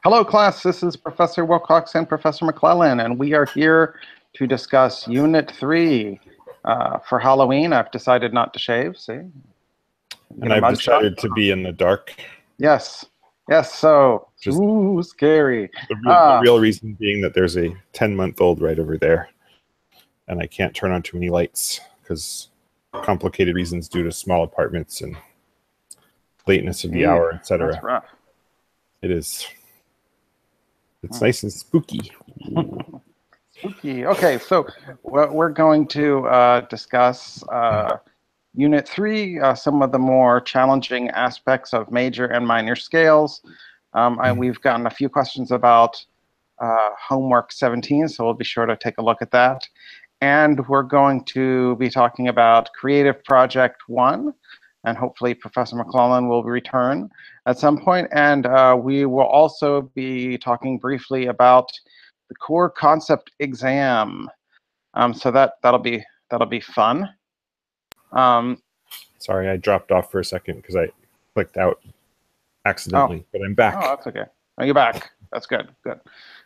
Hello, class. This is Professor Wilcox and Professor McClellan, and we are here to discuss Unit 3. For Halloween, I've decided not to shave, see? And I've decided to be in the dark. Yes. Yes, so, Just ooh, scary. the real reason being that there's a 10-month-old right over there, and I can't turn on too many lights because complicated reasons due to small apartments and lateness of the hour, etc. That's rough. It is. It's nice and spooky. Spooky. Okay, so we're going to discuss Unit 3, some of the more challenging aspects of major and minor scales. We've gotten a few questions about homework 17, so we'll be sure to take a look at that. And we're going to be talking about Creative Project 1, and hopefully Professor McClellan will return at some point. And we will also be talking briefly about the core concept exam. So that'll be fun. Sorry, I dropped off for a second because I clicked out accidentally, but I'm back. Oh, that's okay. Oh, you're back. That's good. Good.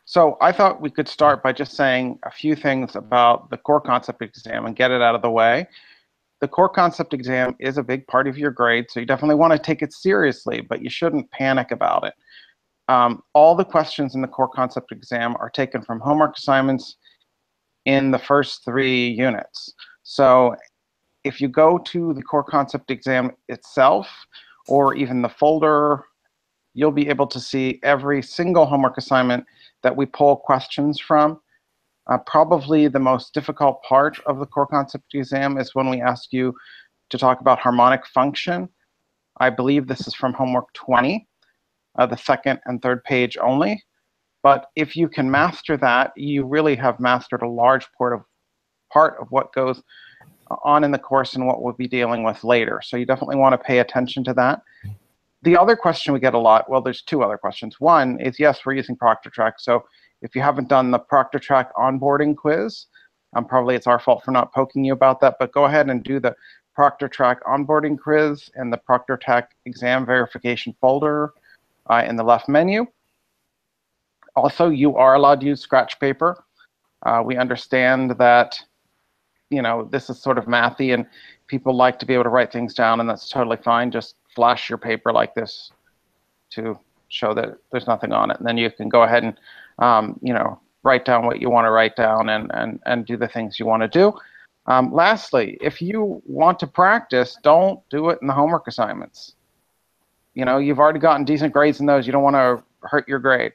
So I thought we could start by just saying a few things about the core concept exam and get it out of the way. The core concept exam is a big part of your grade, so you definitely want to take it seriously, but you shouldn't panic about it. All the questions in the core concept exam are taken from homework assignments in the first 3 units. So if you go to the core concept exam itself, or even the folder, you'll be able to see every single homework assignment that we pull questions from. Probably the most difficult part of the core concept exam is when we ask you to talk about harmonic function. I believe this is from homework 20, the second and third page only. But if you can master that, you really have mastered a large part of what goes on in the course and what we'll be dealing with later. So you definitely want to pay attention to that. The other question we get a lot, well, there's 2 other questions. One is, yes, we're using ProctorTrack. So if you haven't done the ProctorTrack onboarding quiz, probably it's our fault for not poking you about that, but go ahead and do the ProctorTrack onboarding quiz and the ProctorTrack exam verification folder in the left menu. Also, you are allowed to use scratch paper. We understand that, you know, this is sort of mathy and people like to be able to write things down, and that's totally fine. Just flash your paper like this to show that there's nothing on it, and then you can go ahead and write down what you want to write down and do the things you want to do. Lastly, if you want to practice, don't do it in the homework assignments. You know, you've already gotten decent grades in those. You don't want to hurt your grade.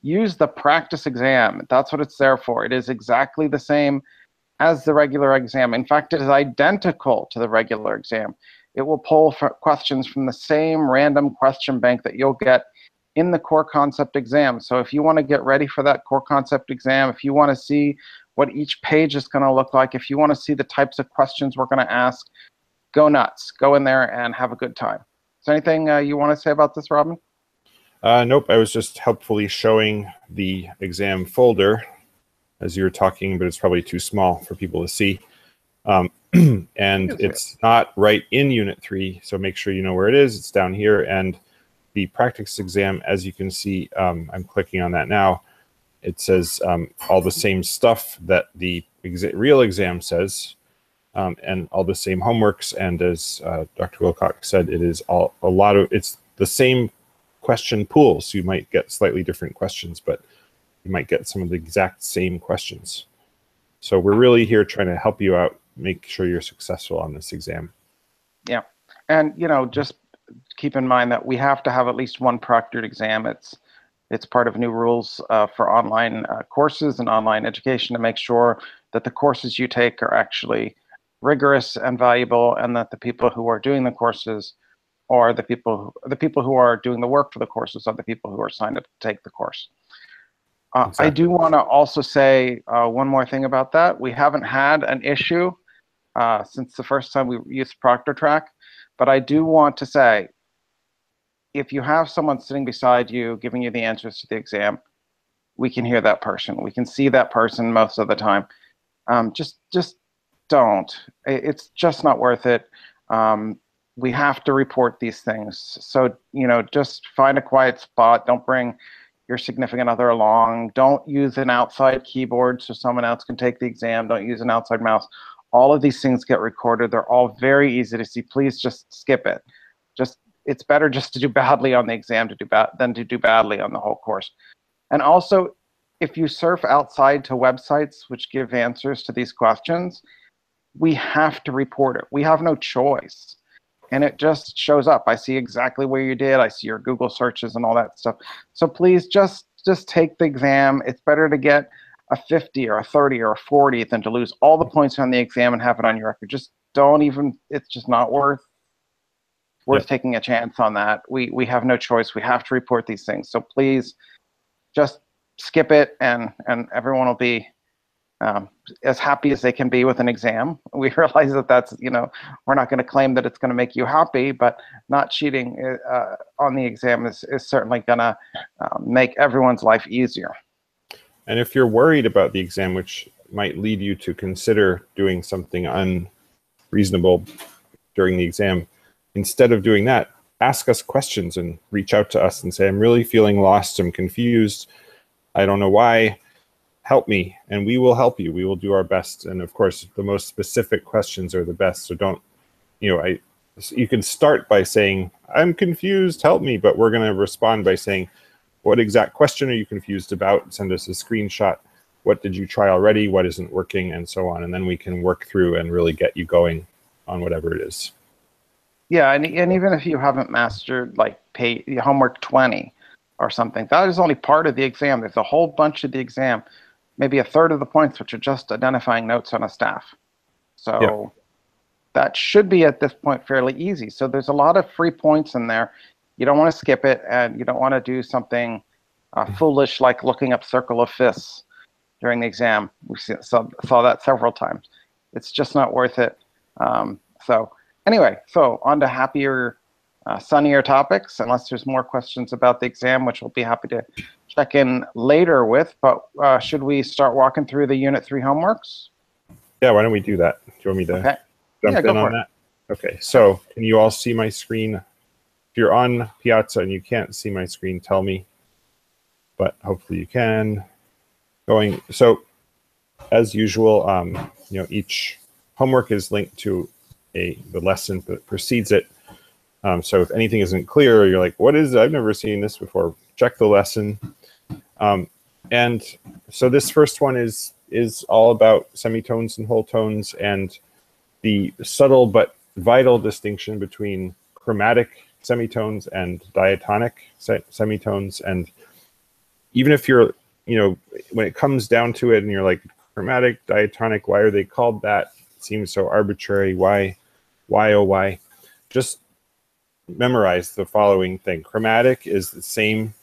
Use the practice exam. That's what it's there for. It is exactly the same as the regular exam. In fact, it is identical to the regular exam. It will pull questions from the same random question bank that you'll get in the core concept exam. So if you want to get ready for that core concept exam, if you want to see what each page is going to look like, if you want to see the types of questions we're going to ask, go nuts. Go in there and have a good time. Is there anything you want to say about this, Robin? Nope, I was just helpfully showing the exam folder as you were talking, but it's probably too small for people to see. And it's not right in Unit 3, so make sure you know where it is. It's down here, and the practice exam, as you can see, I'm clicking on that now. It says all the same stuff that the real exam says, and all the same homeworks. And as Dr. Wilcox said, it is it's the same question pool, so you might get slightly different questions, but you might get some of the exact same questions. So we're really here trying to help you out, make sure you're successful on this exam. Yeah, and just keep in mind that we have to have at least one proctored exam. It's part of new rules for online courses and online education to make sure that the courses you take are actually rigorous and valuable, and that the people who are doing the courses or the people who are doing the work for the courses are the people who are signed up to take the course. Exactly. I do want to also say one more thing about that. We haven't had an issue since the first time we used ProctorTrack, but I do want to say, if you have someone sitting beside you giving you the answers to the exam, we can hear that person. We can see that person most of the time. Just don't. It's just not worth it. We have to report these things. So, just find a quiet spot. Don't bring your significant other along. Don't use an outside keyboard so someone else can take the exam. Don't use an outside mouse. All of these things get recorded. They're all very easy to see. Please just skip it. It's better just to do badly on the exam than to do badly on the whole course. And also, if you surf outside to websites which give answers to these questions, we have to report it. We have no choice. And it just shows up. I see exactly where you did. I see your Google searches and all that stuff. So please just take the exam. It's better to get a 50 or a 30 or a 40 than to lose all the points on the exam and have it on your record. Just don't even, it's just not worth taking a chance on that. We have no choice. We have to report these things. So please just skip it, and everyone will be as happy as they can be with an exam. We realize that that's, we're not going to claim that it's going to make you happy, but not cheating on the exam is certainly going to make everyone's life easier. And if you're worried about the exam, which might lead you to consider doing something unreasonable during the exam, instead of doing that, ask us questions and reach out to us and say, I'm really feeling lost, I'm confused, I don't know why, help me, and we will help you. We will do our best. And of course, the most specific questions are the best. So don't, you can start by saying, I'm confused, help me, but we're going to respond by saying, what exact question are you confused about? Send us a screenshot. What did you try already? What isn't working? And so on. And then we can work through and really get you going on whatever it is. Yeah, and even if you haven't mastered like homework 20 or something, that is only part of the exam. There's a whole bunch of the exam, maybe a third of the points, which are just identifying notes on a staff. So that should be at this point fairly easy. So there's a lot of free points in there. You don't want to skip it, and you don't want to do something foolish like looking up circle of fifths during the exam. We saw that several times. It's just not worth it. So anyway, so on to happier, sunnier topics, unless there's more questions about the exam, which we'll be happy to check in later with. But should we start walking through the Unit 3 homeworks? Yeah, why don't we do that? Do you want me to jump in on that? Okay, so can you all see my screen? If you're on Piazza and you can't see my screen, tell me. But hopefully you can. So as usual, each homework is linked to the lesson that precedes it. So if anything isn't clear, or you're like, what is it? I've never seen this before, check the lesson. And so this first one is all about semitones and whole tones and the subtle but vital distinction between chromatic semitones and diatonic semitones. And even if you're, when it comes down to it and you're like, chromatic, diatonic, why are they called that? It seems so arbitrary. Why, oh, why? Just memorize the following thing. Chromatic is the same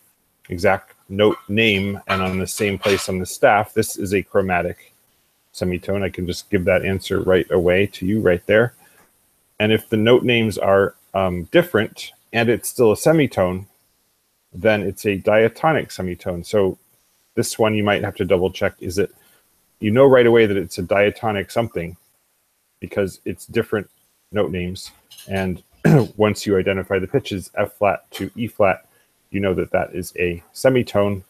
exact note name and on the same place on the staff. This is a chromatic semitone. I can just give that answer right away to you right there. And if the note names are different and it's still a semitone, then it's a diatonic semitone. So this one you might have to double check. Is it, right away that it's a diatonic something because it's different note names. And once you identify the pitches F flat to E flat, you know that that is a semitone,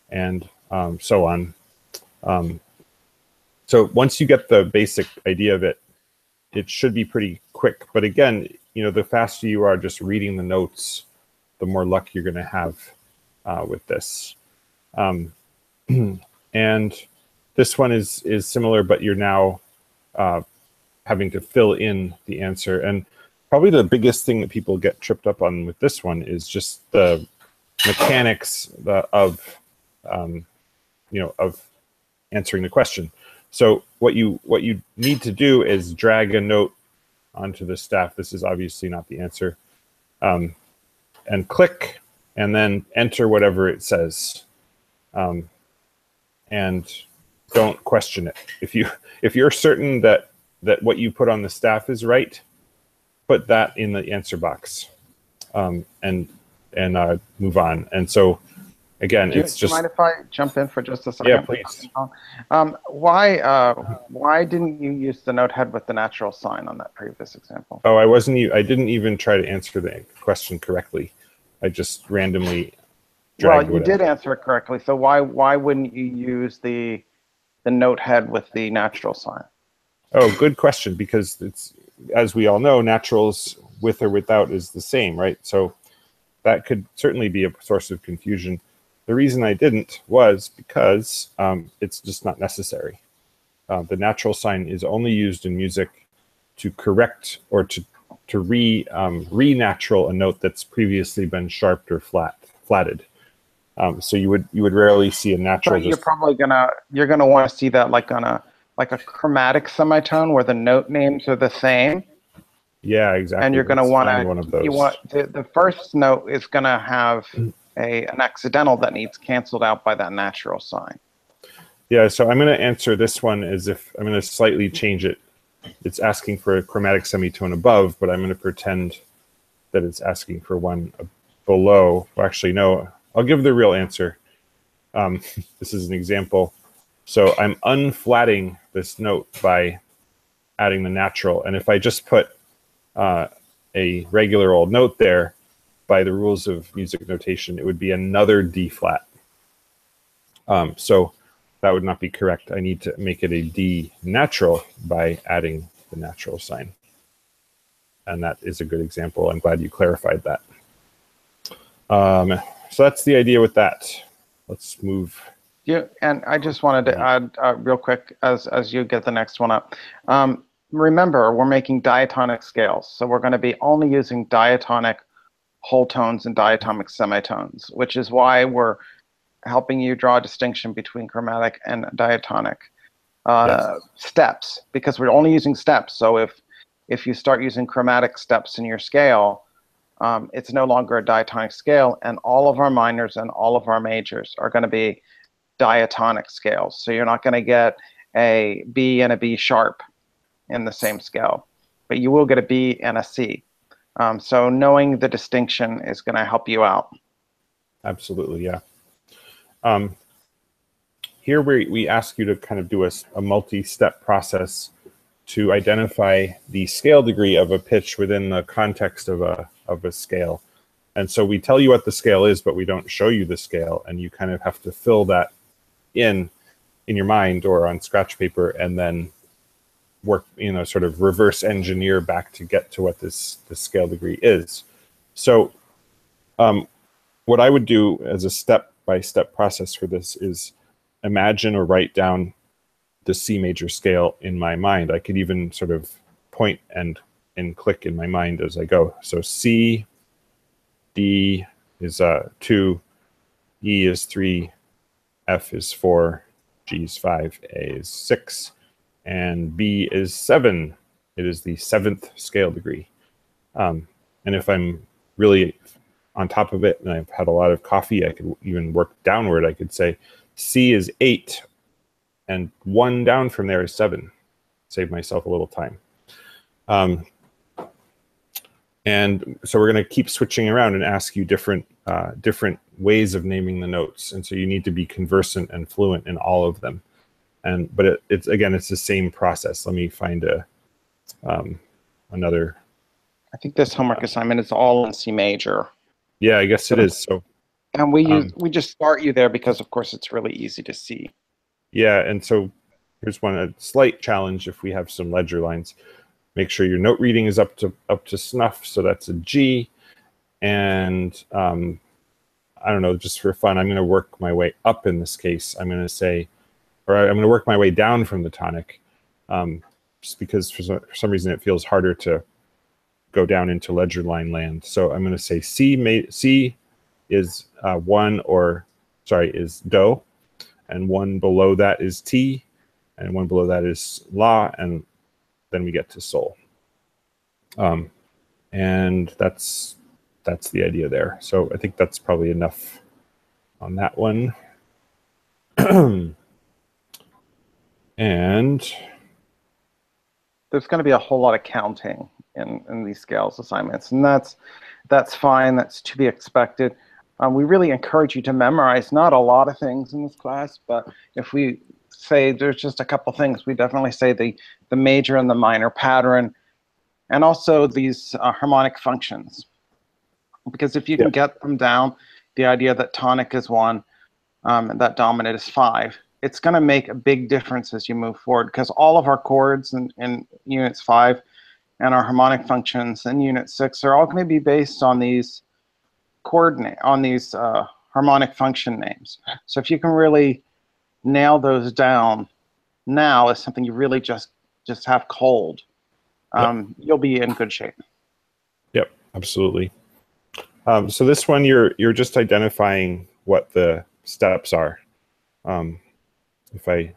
and so on. So once you get the basic idea of it, it should be pretty quick. But again, the faster you are just reading the notes, the more luck you're going to have with this. And this one is similar, but you're now having to fill in the answer. And probably the biggest thing that people get tripped up on with this one is just the mechanics of answering the question. So what you need to do is drag a note onto the staff. This is obviously not the answer. And click, and then enter whatever it says. And don't question it. If you're certain that what you put on the staff is right, put that in the answer box, and move on. And so again, Do you mind if I jump in for just a second? Yeah, please. Why didn't you use the note head with the natural sign on that previous example? Oh, I didn't even try to answer the question correctly. I just randomly Well, dragged you whatever. did answer it correctly. So why wouldn't you use the note head with the natural sign? Oh, good question, because it's, as we all know, naturals with or without is the same, right? So that could certainly be a source of confusion. The reason I didn't was because it's just not necessary. The natural sign is only used in music to correct or to re-natural a note that's previously been sharped or flatted. So you would rarely see a So natural you're just. probably you're gonna want to see that like on a chromatic semitone where the note names are the same, Yeah, and exactly. you're gonna Let's want find one of you those. want the first note is gonna have an accidental that needs canceled out by that natural sign. Yeah, so I'm going to answer this one as if I'm going to slightly change it. It's asking for a chromatic semitone above, but I'm going to pretend that it's asking for one below. Well, actually, no, I'll give the real answer. This is an example. So I'm unflatting this note by adding the natural. And if I just put a regular old note there, by the rules of music notation, it would be another D flat. So that would not be correct. I need to make it a D natural by adding the natural sign. And that is a good example. I'm glad you clarified that. So that's the idea with that. Let's move. Yeah, and I just wanted to add real quick as you get the next one up. Remember, we're making diatonic scales, so we're going to be only using diatonic whole tones and diatonic semitones, which is why we're helping you draw a distinction between chromatic and diatonic Yes. steps, because we're only using steps. So if you start using chromatic steps in your scale, it's no longer a diatonic scale, and all of our minors and all of our majors are going to be diatonic scales. So you're not going to get a B and a B sharp in the same scale, but you will get a B and a C. So knowing the distinction is going to help you out. Absolutely, yeah. Here we ask you to kind of do a multi-step process to identify the scale degree of a pitch within the context of a scale. And so we tell you what the scale is, but we don't show you the scale, and you kind of have to fill that in your mind or on scratch paper, and then work, sort of reverse engineer back to get to what this scale degree is. So what I would do as a step-by-step process for this is imagine or write down the C major scale in my mind. I could even sort of point and click in my mind as I go. So C, D is 2, E is 3, F is 4, G is 5, A is 6, and B is 7. It is the 7th scale degree. And if I'm really on top of it and I've had a lot of coffee, I could even work downward. I could say C is 8, and 1 down from there is 7. Save myself a little time. And so we're going to keep switching around and ask you different ways of naming the notes. And so you need to be conversant and fluent in all of them. But it's the same process. Let me find another. I think this homework assignment is all in C major. Yeah, I guess it is. So, and we just start you there because, of course, it's really easy to see. Yeah, and so here's a slight challenge. If we have some ledger lines, make sure your note reading is up to snuff. So that's a G, and I don't know, just for fun, I'm going to work my way up in this case. I'm going to say, or I'm going to work my way down from the tonic, just because for some reason it feels harder to go down into ledger line land. So I'm going to say C is is do, and 1 below that is T, and 1 below that is La, and then we get to Sol. And that's the idea there. So I think that's probably enough on that one. And there's going to be a whole lot of counting in these scales assignments, and that's fine. That's to be expected. We really encourage you to memorize not a lot of things in this class, but if we say there's just a couple things, we definitely say the major and the minor pattern, and also these harmonic functions. Because if you can get them down, the idea that tonic is 1, and that dominant is 5, it's going to make a big difference as you move forward, because all of our chords in units 5 and our harmonic functions in unit 6 are all going to be based on these harmonic function names. So if you can really nail those down now as something you really just have cold, you'll be in good shape. Yep, absolutely. So this one, you're just identifying what the steps are, if I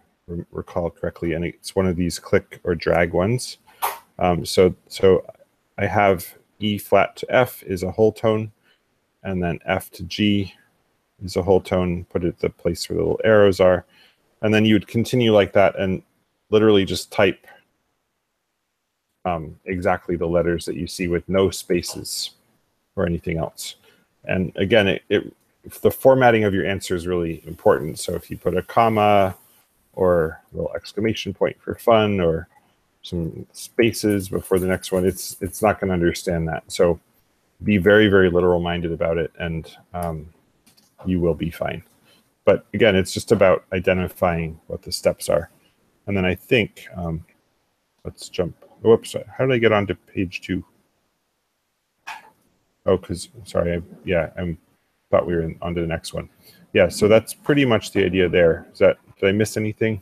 recall correctly, and it's one of these click or drag ones. So I have E flat to F is a whole tone, and then F to G is a whole tone, put it at the place where the little arrows are. And then you would continue like that and literally just type exactly the letters that you see with no spaces or anything else. And again, the formatting of your answer is really important. So if you put a comma or a little exclamation point for fun or some spaces before the next one, it's not going to understand that. So be very, very literal minded about it, and you will be fine. But again, it's just about identifying what the steps are. And then I think, let's jump. Whoops, how did I get onto page 2? Oh, because, sorry, I thought we were on to the next one. Yeah, so that's pretty much the idea there. Did I miss anything?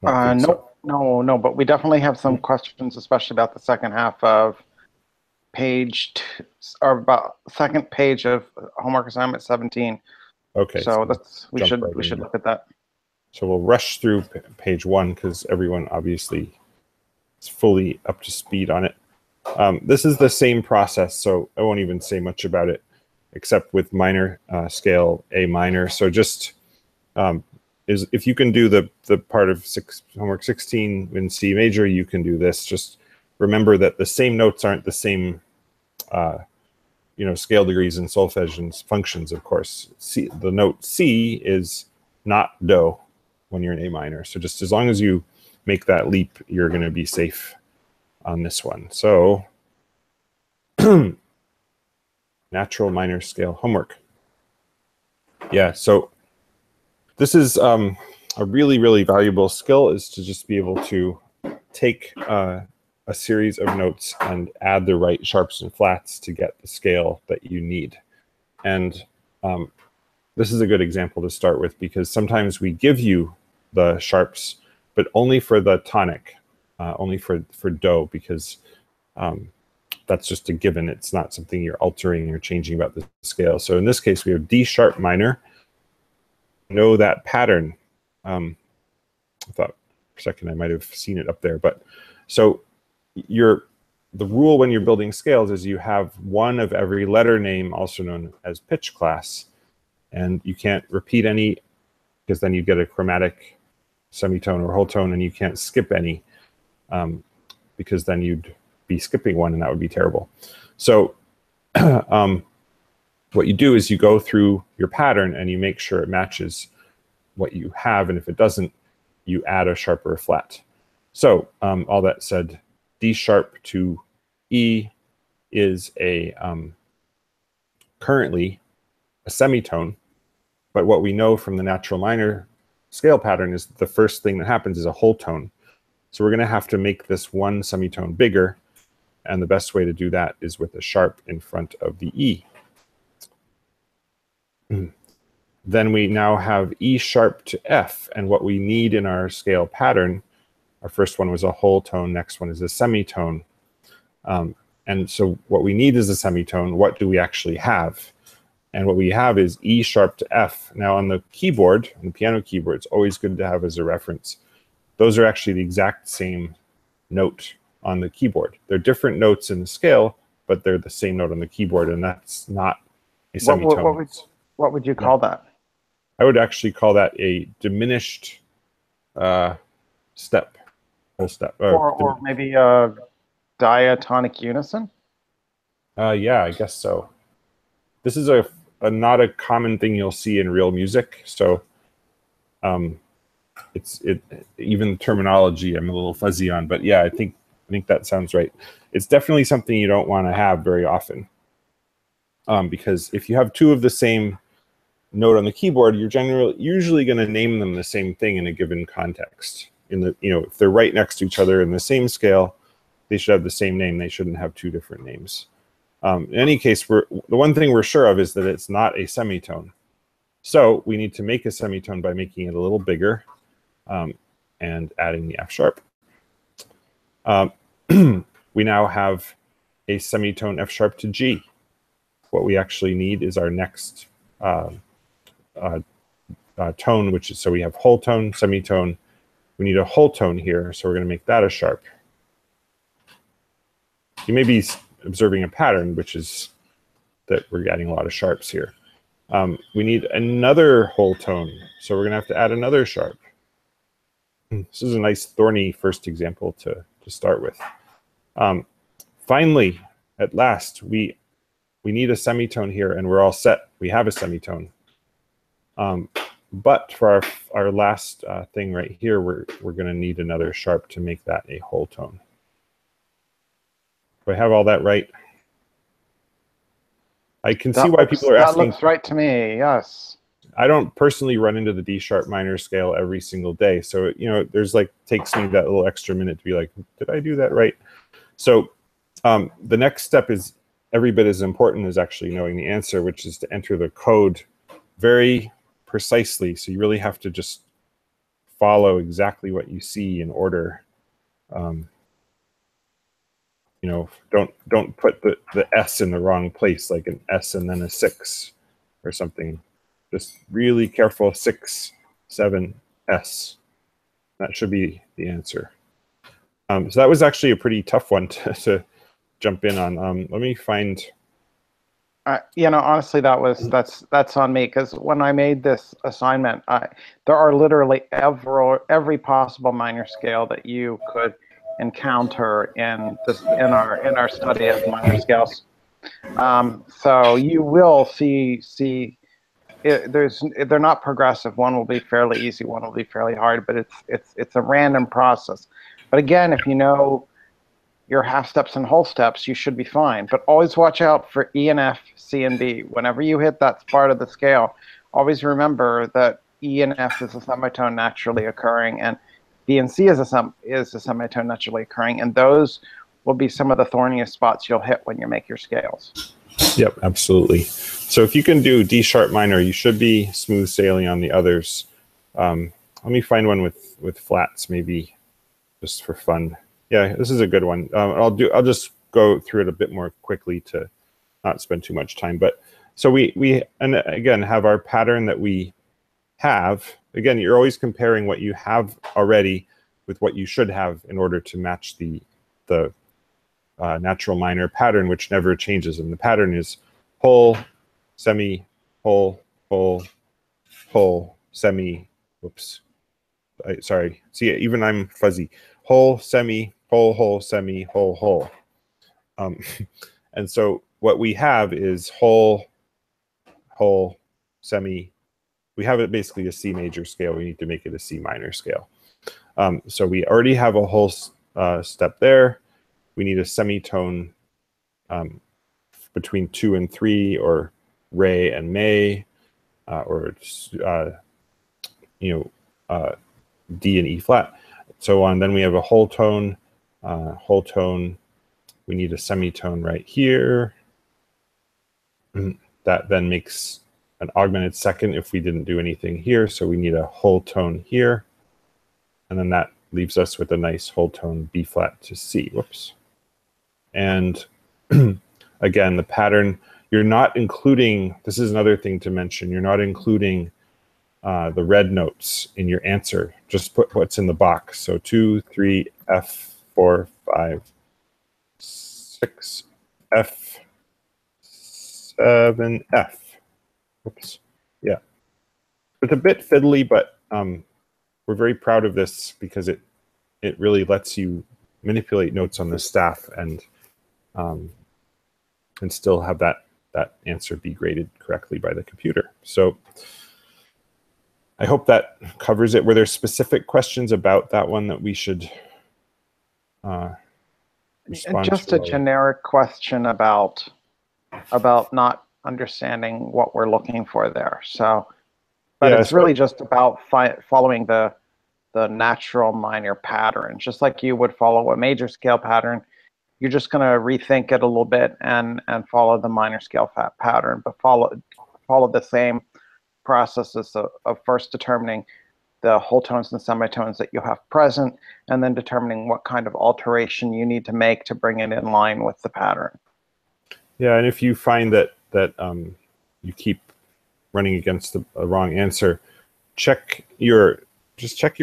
No, but we definitely have some questions, especially about the second half of page 2, or about second page of homework assignment 17. Okay. So we should look at that. So we'll rush through page 1 because everyone obviously is fully up to speed on it. This is the same process, so I won't even say much about it, except with minor scale A minor. So just if you can do the part of homework 16 in C major, you can do this. Just remember that the same notes aren't the same scale degrees in solfege and functions, of course. The note C is not do when you're in A minor. So just as long as you make that leap, you're going to be safe on this one. So natural minor scale homework. Yeah, so this is a really, really valuable skill, is to just be able to take a series of notes and add the right sharps and flats to get the scale that you need. And this is a good example to start with, because sometimes we give you the sharps, but only for the tonic, only for do, because that's just a given. It's not something you're altering or changing about the scale. So in this case, we have D sharp minor. Know that pattern. I thought for a second I might have seen it up there, but so the rule when you're building scales is you have one of every letter name, also known as pitch class, and you can't repeat any, because then you get a chromatic semitone or whole tone, and you can't skip any, because then you'd be skipping one, and that would be terrible. So what you do is you go through your pattern and you make sure it matches what you have, and if it doesn't, you add a sharp or a flat. So all that said, D sharp to E is currently a semitone, but what we know from the natural minor scale pattern is the first thing that happens is a whole tone. So we're going to have to make this one semitone bigger, and the best way to do that is with a sharp in front of the E. Then we now have E sharp to F, and what we need in our scale pattern, our first one was a whole tone, next one is a semitone. And so what we need is a semitone. What do we actually have? And what we have is E sharp to F. Now on the keyboard, on the piano keyboard, it's always good to have as a reference. Those are actually the exact same note on the keyboard. They're different notes in the scale, but they're the same note on the keyboard, and that's not a semitone. What would you call that? I would actually call that a diminished step, whole step. Or maybe a diatonic unison? Yeah, I guess so. This is not a common thing you'll see in real music, so even the terminology I'm a little fuzzy on, but yeah, I think that sounds right. It's definitely something you don't want to have very often. because if you have two of the same note on the keyboard, you're usually going to name them the same thing in a given context. If they're right next to each other in the same scale, they should have the same name. They shouldn't have two different names. In any case, the one thing we're sure of is that it's not a semitone. So we need to make a semitone by making it a little bigger and adding the F sharp. We now have a semitone F sharp to G. What we actually need is our next tone, so we have whole tone, semitone. We need a whole tone here, so we're going to make that a sharp. You may be observing a pattern, which is that we're adding a lot of sharps here. We need another whole tone, so we're going to have to add another sharp. This is a nice thorny first example to start with. Finally, at last, we need a semitone here, and we're all set. We have a semitone. But for our last thing right here, we're going to need another sharp to make that a whole tone. Do I have all that right? I can see why people are asking. That looks right to me, yes. I don't personally run into the D sharp minor scale every single day. So, there's takes me that little extra minute to be like, did I do that right? So the next step is every bit as important as actually knowing the answer, which is to enter the code very precisely. So you really have to just follow exactly what you see in order. Don't put the S in the wrong place, like an S and then a 6 or something. Just really careful, 6, 7, S. That should be the answer. So that was actually a pretty tough one to jump in on. Let me find. Honestly, that's on me, because when I made this assignment, there are literally every possible minor scale that you could encounter in our study of minor scales. So you will see they're not progressive. One will be fairly easy, one will be fairly hard, but it's a random process. But again, if you know your half steps and whole steps, you should be fine. But always watch out for E and F, C and B. Whenever you hit that part of the scale, always remember that E and F is a semitone naturally occurring, and B and C is a semitone naturally occurring, and those will be some of the thorniest spots you'll hit when you make your scales. Yep, absolutely. So if you can do D sharp minor, you should be smooth sailing on the others. Let me find one with flats, maybe just for fun. Yeah, this is a good one. I'll just go through it a bit more quickly to not spend too much time. But so we and again have our pattern that we have. Again, you're always comparing what you have already with what you should have in order to match the natural minor pattern, which never changes. And the pattern is whole, semi, whole, whole, whole, semi. Whoops. Sorry. See, even I'm fuzzy. Whole, semi, whole, semi, whole. And so what we have is whole, semi. We have it basically a C major scale. We need to make it a C minor scale. So we already have a whole step there. We need a semitone between 2 and 3, or re and may, or D and E flat, so on. Then we have a whole tone. We need a semitone right here. That then makes an augmented second if we didn't do anything here. So we need a whole tone here. And then that leaves us with a nice whole tone B flat to C. Whoops. And again, the pattern, you're not including, this is another thing to mention, you're not including the red notes in your answer. Just put what's in the box. So 2, 3, F, 4, 5, 6, F, 7, F. Oops. Yeah. It's a bit fiddly, but we're very proud of this because it really lets you manipulate notes on the staff and still have that answer be graded correctly by the computer. So I hope that covers it. Were there specific questions about that one that we should respond just to? A generic question about not understanding what we're looking for there. So, but Yeah, it's really just about following the natural minor pattern, just like you would follow a major scale pattern. You're just going to rethink it a little bit and follow the minor scale pattern, but follow the same processes of first determining the whole tones and semitones that you have present, and then determining what kind of alteration you need to make to bring it in line with the pattern. Yeah, and if you find that you keep running against a wrong answer, check your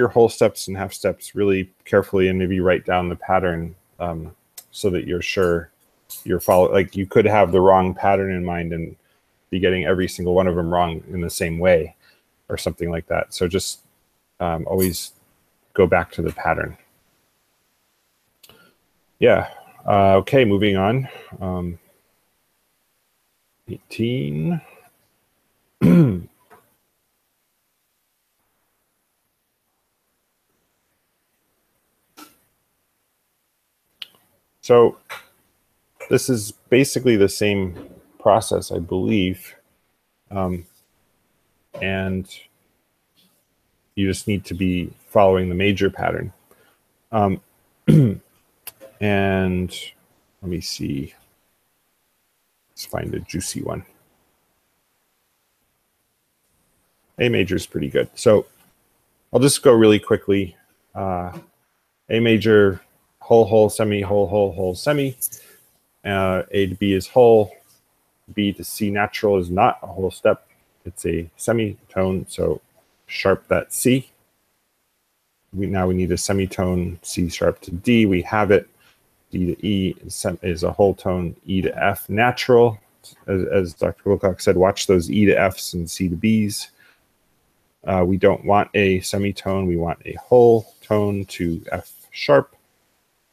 whole steps and half steps really carefully, and maybe write down the pattern so that you're sure you're following. Like, you could have the wrong pattern in mind and be getting every single one of them wrong in the same way, or something like that. So just always go back to the pattern. Yeah. Okay, moving on. 18. So this is basically the same process, I believe. And you just need to be following the major pattern. And let me see. Let's find a juicy one. A major is pretty good. So I'll just go really quickly. A major, whole, whole, semi, whole, whole, whole, semi. A to B is whole. B to C natural is not a whole step. It's a semitone, so sharp that C. Now we need a semitone, C sharp to D. We have it. D to E is a whole tone. E to F natural. As Dr. Wilcox said, watch those E to Fs and C to Bs. We don't want a semitone. We want a whole tone to F sharp.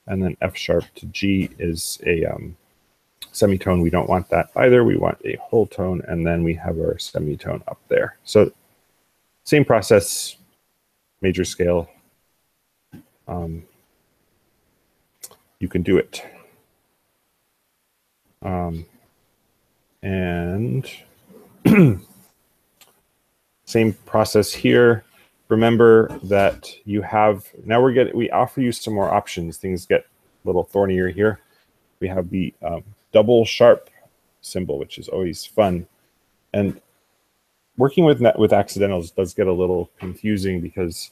And then F sharp to G is a semitone. We don't want that either. We want a whole tone, and then we have our semitone up there. So same process, major scale. You can do it. And same process here. Remember that you have, now we offer you some more options. Things get a little thornier here. We have the double sharp symbol, which is always fun. And working with accidentals does get a little confusing, because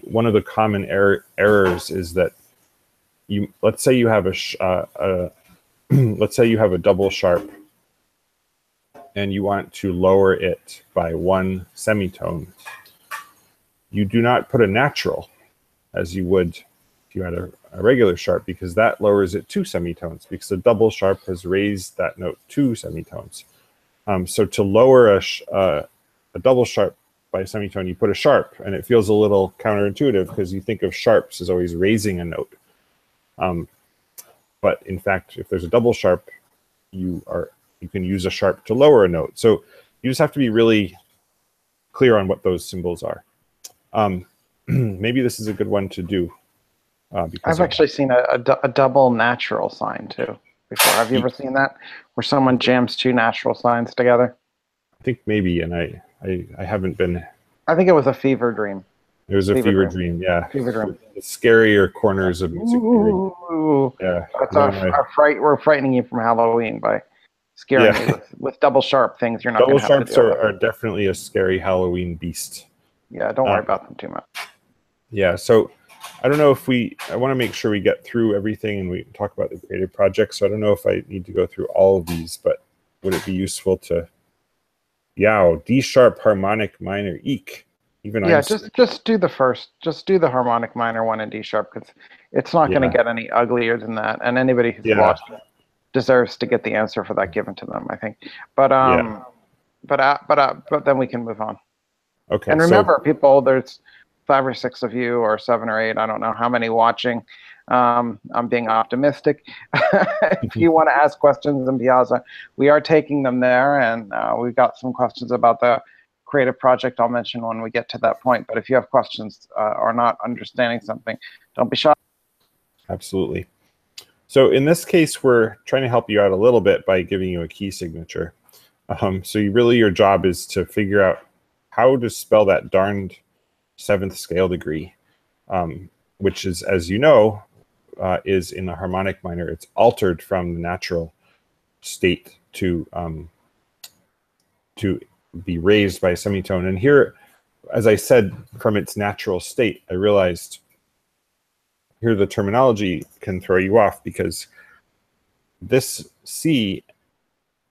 one of the common errors is that let's say you have let's say you have a double sharp and you want to lower it by one semitone. You do not put a natural as you would if you had a regular sharp, because that lowers it 2 semitones, because the double sharp has raised that note 2 semitones. So to lower a double sharp by a semitone, you put a sharp, and it feels a little counterintuitive because you think of sharps as always raising a note. But in fact, if there's a double sharp, you can use a sharp to lower a note. So you just have to be really clear on what those symbols are. Maybe this is a good one to do. I've actually seen a double natural sign too before. Have you ever seen that, where someone jams 2 natural signs together? I think maybe, and I haven't been. I think it was a fever dream. It was a fever dream, yeah. Fever dream. The scarier corners of music theory. Yeah. That's we're frightening you from Halloween by scaring you with double sharp things you're not going to have to deal with. Double sharps are definitely a scary Halloween beast. Yeah, don't worry about them too much. Yeah, so I don't know if I want to make sure we get through everything and we talk about the creative project. So I don't know if I need to go through all of these, but would it be useful to, D sharp harmonic minor eek. Even just do the harmonic minor one in D sharp, because it's not going to get any uglier than that. And anybody who's watched deserves to get the answer for that given to them, I think. But then we can move on. Okay. And remember, people, there's 5 or 6 of you, or 7 or 8, I don't know how many watching. I'm being optimistic. If you want to ask questions in Piazza, we are taking them there, and we've got some questions about the creative project I'll mention when we get to that point. But if you have questions or not understanding something, don't be shy. Absolutely. So in this case, we're trying to help you out a little bit by giving you a key signature. So your job is to figure out how to spell that darned 7th scale degree, which is, as you know, is in the harmonic minor. It's altered from the natural state to be raised by a semitone. And here, as I said, from its natural state, I realized here the terminology can throw you off, because this C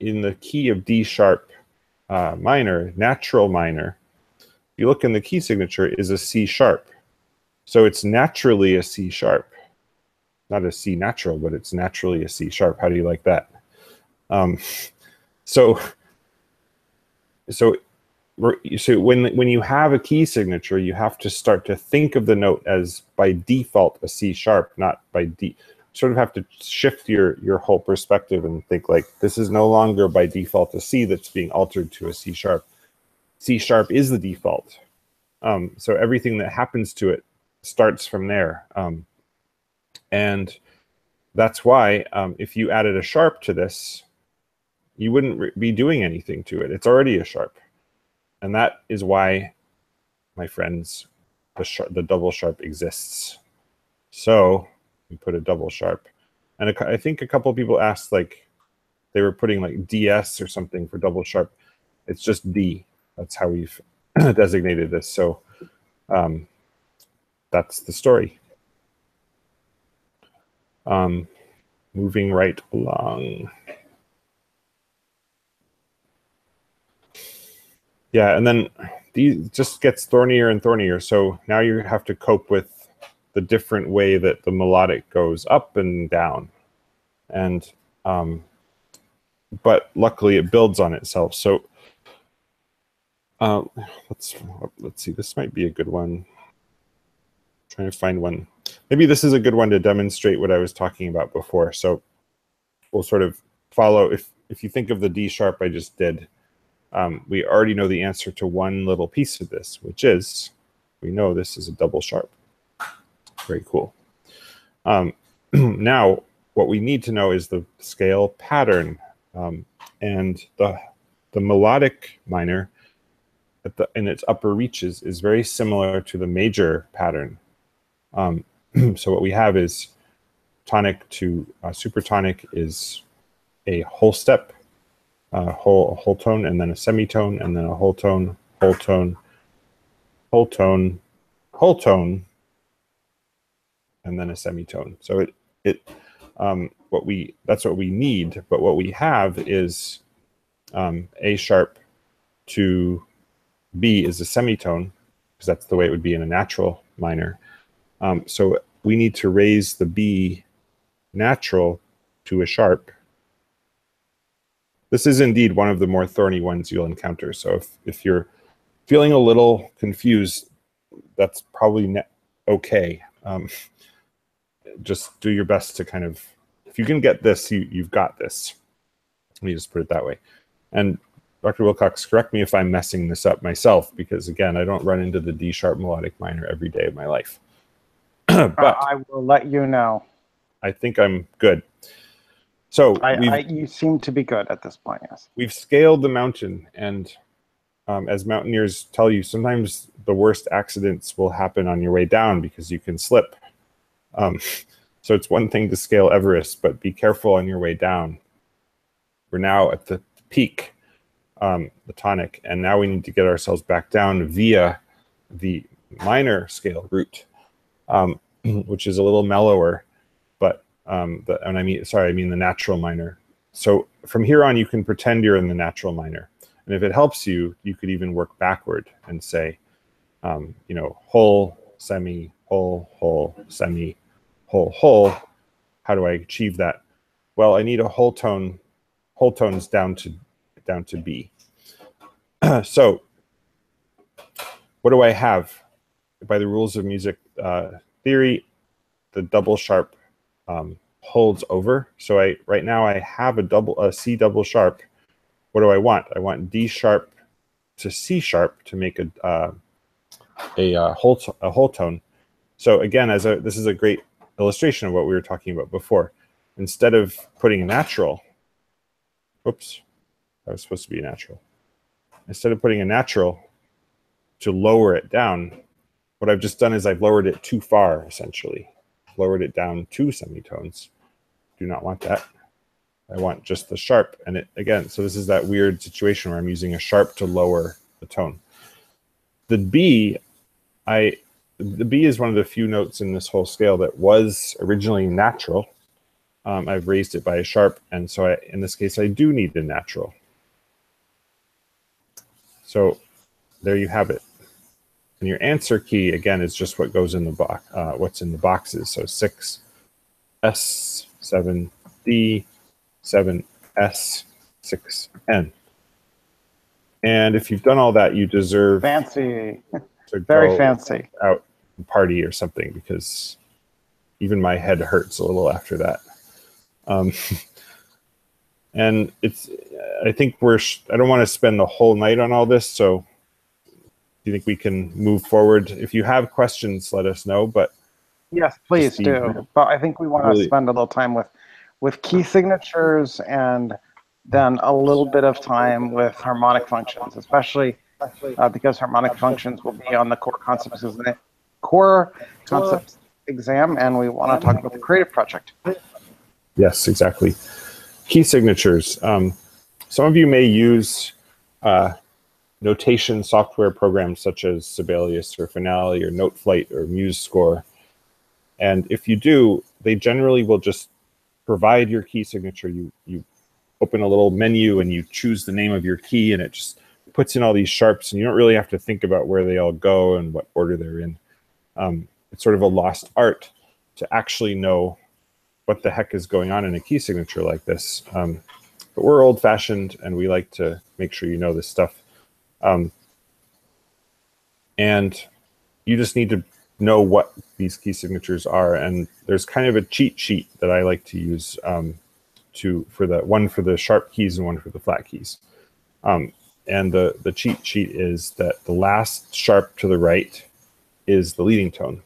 in the key of D sharp minor, natural minor, if you look in the key signature, is a C sharp. So it's naturally a C sharp. Not a C natural, but it's naturally a C sharp. How do you like that? So when you have a key signature, you have to start to think of the note as by default a C sharp, not by D. Sort of have to shift your whole perspective and think like, this is no longer by default a C that's being altered to a C sharp. C sharp is the default. So everything that happens to it starts from there. And that's why if you added a sharp to this, you wouldn't be doing anything to it. It's already a sharp. And that is why, my friends, the double sharp exists. So we put a double sharp. And I think a couple of people asked, like, they were putting like DS or something for double sharp. It's just D. That's how we've designated this. So that's the story. Moving right along. Yeah, and then these just gets thornier and thornier. So now you have to cope with the different way that the melodic goes up and down. And but luckily it builds on itself. So let's see, this might be a good one. Trying to find one. Maybe this is a good one to demonstrate what I was talking about before. So we'll sort of follow, if you think of the D sharp I just did, we already know the answer to one little piece of this, which is, we know this is a double sharp. Very cool. Now, what we need to know is the scale pattern. And the melodic minor in its upper reaches is very similar to the major pattern. So what we have is tonic to supertonic is a whole step, whole tone, and then a semitone, and then a whole tone, whole tone, whole tone, whole tone, and then a semitone. So that's what we need. But what we have is A sharp to B is a semitone, because that's the way it would be in a natural minor. So we need to raise the B natural to a sharp. This is indeed one of the more thorny ones you'll encounter. So if you're feeling a little confused, that's probably okay. Just do your best to kind of, if you can get this, you've got this. Let me just put it that way. And Dr. Wilcox, correct me if I'm messing this up myself, because again, I don't run into the D sharp melodic minor every day of my life. But I will let you know. I think I'm good. So you seem to be good at this point, yes. We've scaled the mountain, and as mountaineers tell you, sometimes the worst accidents will happen on your way down because you can slip. So it's one thing to scale Everest, but be careful on your way down. We're now at the peak, the tonic, and now we need to get ourselves back down via the minor scale route, which is a little mellower, but I mean the natural minor. So from here on, you can pretend you're in the natural minor, and if it helps you, you could even work backward and say, whole, semi, whole, semi, whole. How do I achieve that? Well, I need a whole tones down to B. So what do I have? By the rules of music theory, the double sharp holds over. So right now I have a C double sharp. What do I want? I want D sharp to C sharp to make a whole tone. So again, this is a great illustration of what we were talking about before. instead of putting a natural, oops, that was supposed to be a natural. Instead of putting a natural to lower it down, what I've just done is I've lowered it too far, essentially. Lowered it down 2 semitones. Do not want that. I want just the sharp. And it, again, so this is that weird situation where I'm using a sharp to lower the tone. The B is one of the few notes in this whole scale that was originally natural. I've raised it by a sharp, and so in this case, I do need the natural. So there you have it. And your answer key, again, is just what goes in the box, what's in the boxes. So 6, S, 7, D, 7, S, 6, N. And if you've done all that, you deserve fancy, to very go fancy out and party or something, because even my head hurts a little after that. And it's, I think I don't want to spend the whole night on all this, so do you think we can move forward? If you have questions, let us know, but yes, please do. But I think we want to spend a little time with key signatures, and then a little bit of time with harmonic functions, especially because harmonic functions will be on the core concepts exam, and we want to talk about the creative project. Yes, exactly. Key signatures. Some of you may use notation software programs such as Sibelius or Finale or Noteflight or MuseScore. And if you do, they generally will just provide your key signature. You open a little menu and you choose the name of your key, and it just puts in all these sharps, and you don't really have to think about where they all go and what order they're in. It's sort of a lost art to actually know what the heck is going on in a key signature like this. But we're old-fashioned, and we like to make sure you know this stuff. And you just need to know what these key signatures are. And there's kind of a cheat sheet that I like to use for the sharp keys and one for the flat keys. And the cheat sheet is that the last sharp to the right is the leading tone,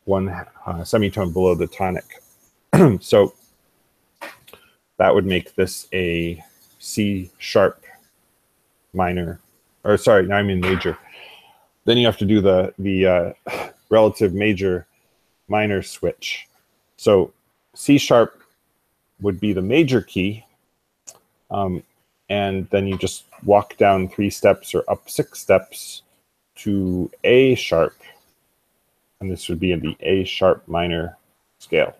1 semitone below the tonic. So that would make this a C sharp minor, or sorry, now I'm in major. Then you have to do the relative major minor switch. So C sharp would be the major key, and then you just walk down 3 steps or up 6 steps to A sharp, and this would be in the A sharp minor scale.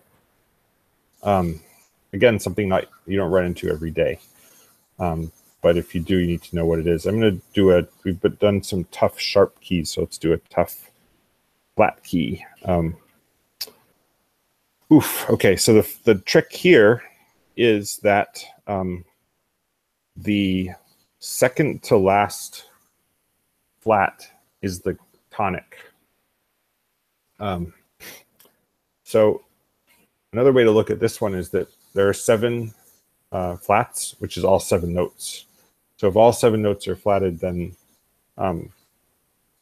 Again, something that you don't run into every day. But if you do, you need to know what it is. I'm going to do we've done some tough sharp keys, so let's do a tough flat key. Okay, so the trick here is that the second to last flat is the tonic. So another way to look at this one is that there are 7 flats, which is all 7 notes. So if all 7 notes are flatted, then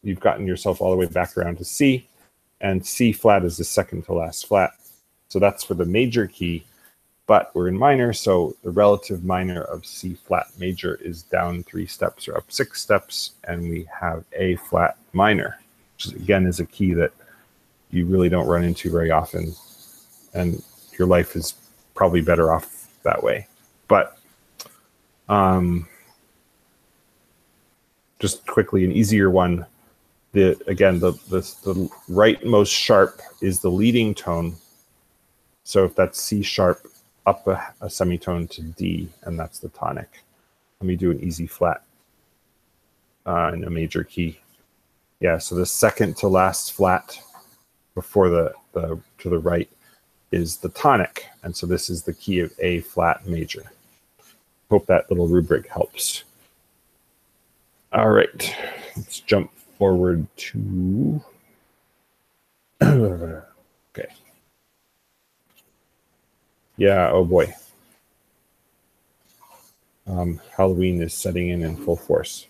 you've gotten yourself all the way back around to C, and C flat is the second to last flat. So that's for the major key, but we're in minor, so the relative minor of C flat major is down 3 steps or up 6 steps, and we have A flat minor, which again is a key that you really don't run into very often, and your life is probably better off that way. But just quickly, an easier one. Again, the rightmost sharp is the leading tone. So if that's C sharp, up a semitone to D, and that's the tonic. Let me do an easy flat in a major key. Yeah, so the second to last flat before to the right is the tonic, and so this is the key of A flat major. Hope that little rubric helps. All right, let's jump forward to okay. Yeah, oh boy. Halloween is setting in full force.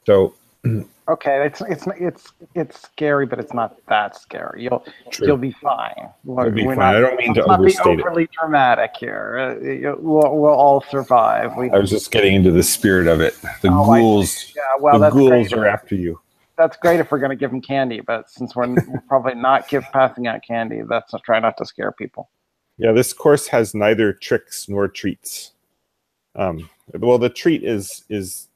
So Okay, it's scary, but it's not that scary. You'll True. be fine. It'll be We're fine. not. I don't mean to Let's not be overstate it. overly dramatic here. We'll all survive. I was just getting into the spirit of it. The Oh, I see. ghouls, Yeah, well, the that's great. ghouls are after you. That's great if we're going to give them candy, but since we're probably not passing out candy, that's try not to scare people. Yeah, this course has neither tricks nor treats. Well, the treat is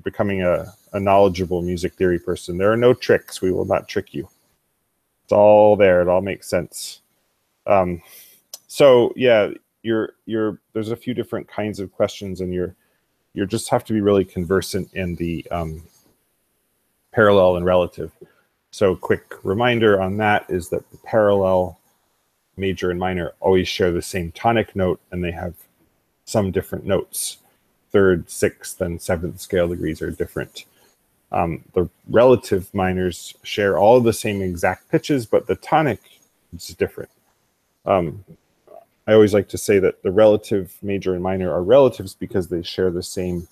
becoming a knowledgeable music theory person. There are no tricks. We will not trick you. It's all there. It all makes sense. So yeah, there's a few different kinds of questions, and you just have to be really conversant in the parallel and relative. So quick reminder on that is that the parallel major and minor always share the same tonic note, and they have some different notes. Third, sixth, and seventh scale degrees are different. The relative minors share all of the same exact pitches, but the tonic is different. I always like to say that the relative major and minor are relatives because they share the same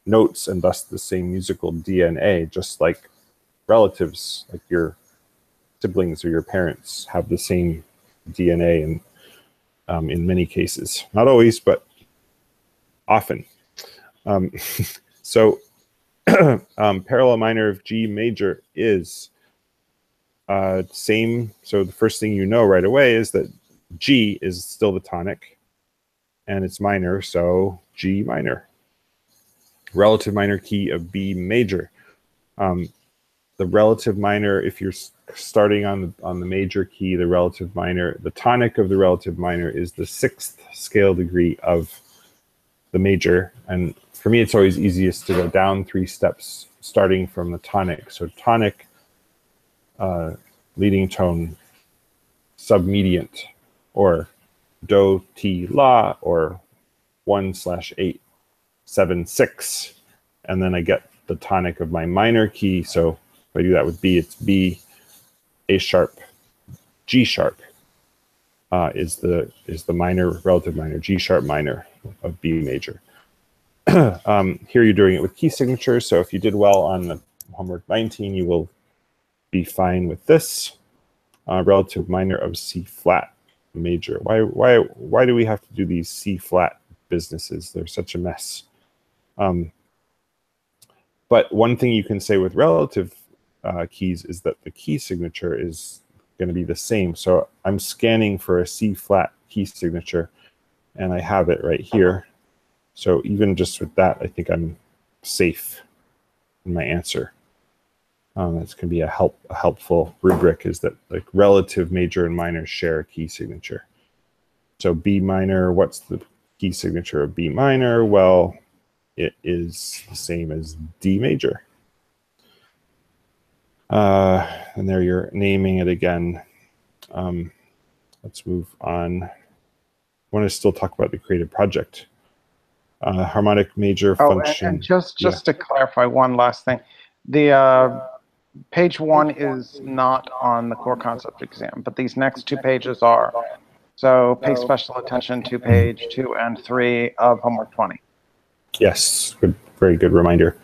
notes and thus the same musical DNA, just like relatives, like your siblings or your parents, have the same DNA in many cases. Not always, but often. So parallel minor of G major is same. So the first thing you know right away is that G is still the tonic and it's minor, so G minor. Relative minor key of B major. The relative minor, if you're starting on the major key, the relative minor, the tonic of the relative minor is the sixth scale degree of the major. And for me, it's always easiest to go down 3 steps, starting from the tonic. So tonic, leading tone, submediant, or do, ti, la, or 1/8, 7, 6. And then I get the tonic of my minor key. So if I do that with B, it's B, A sharp, G sharp is the minor, relative minor, G sharp minor of B major. Here you're doing it with key signature. So if you did well on the homework 19, you will be fine with this. Relative minor of C flat major. Why do we have to do these C flat businesses? They're such a mess. But one thing you can say with relative keys is that the key signature is going to be the same. So I'm scanning for a C flat key signature, and I have it right here. So even just with that, I think I'm safe in my answer. That's going to be a helpful rubric, is that like relative major and minor share a key signature. So B minor, what's the key signature of B minor? Well, it is the same as D major. And there you're naming it again. Let's move on. I want to still talk about the creative project. Harmonic major function. And just to clarify one last thing, the page 1 is not on the core concept exam, but these next 2 pages are. So pay special attention to page 2 and 3 of homework 20. Yes, good, very good reminder.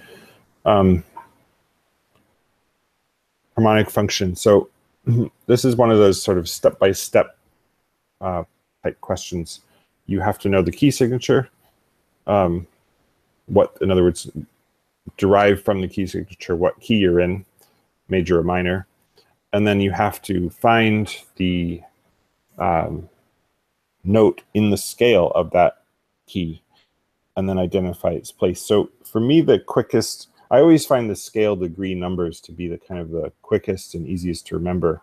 Harmonic function. So this is one of those sort of step-by-step type questions. You have to know the key signature. In other words, derive from the key signature what key you're in, major or minor. And then you have to find the note in the scale of that key and then identify its place. So for me, the quickest, I always find the scale degree numbers to be the kind of the quickest and easiest to remember.